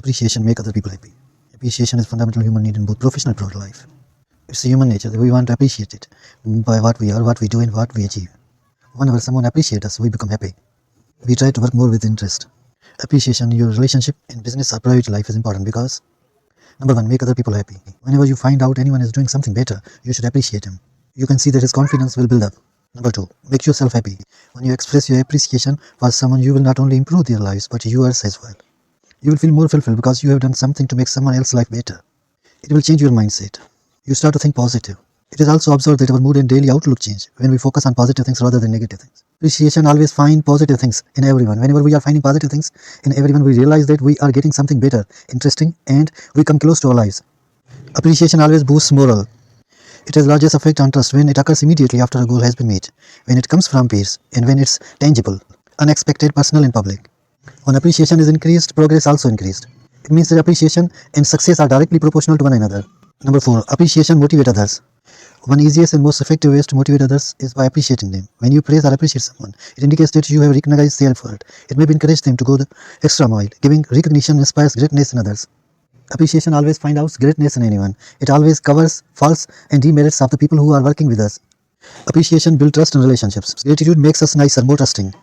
Appreciation make other people happy. Appreciation is fundamental human need in both professional and personal life. It's a human nature that we want to appreciate it by what we are, what we do, and what we achieve. Whenever someone appreciates us, we become happy. We try to work more with interest. Appreciation in your relationship, in business, or private life is important because number one, make other people happy. Whenever you find out anyone is doing something better, you should appreciate him. You can see that his confidence will build up. Number two, make yourself happy. When you express your appreciation for someone, you will not only improve their lives, but yours as well. You will feel more fulfilled because you have done something to make someone else's life better. It will change your mindset. You start to think positive. It is also observed that our mood and daily outlook change when we focus on positive things rather than negative things. Appreciation always find positive things in everyone. Whenever we are finding positive things in everyone, we realize that we are getting something better, interesting, and we come close to our lives. Appreciation always boosts morale. It has largest effect on trust when it occurs immediately after a goal has been made, when it comes from peers, and when it's tangible, unexpected, personal, and public. When appreciation is increased, progress also increased. It means that appreciation and success are directly proportional to one another. Number 4. Appreciation motivate others. One easiest and most effective ways to motivate others is by appreciating them. When you praise or appreciate someone, it indicates that you have recognized their effort. It may encourage them to go the extra mile. Giving recognition inspires greatness in others. Appreciation always finds out greatness in anyone. It always covers faults and demerits of the people who are working with us. Appreciation builds trust in relationships. Gratitude makes us nicer, more trusting.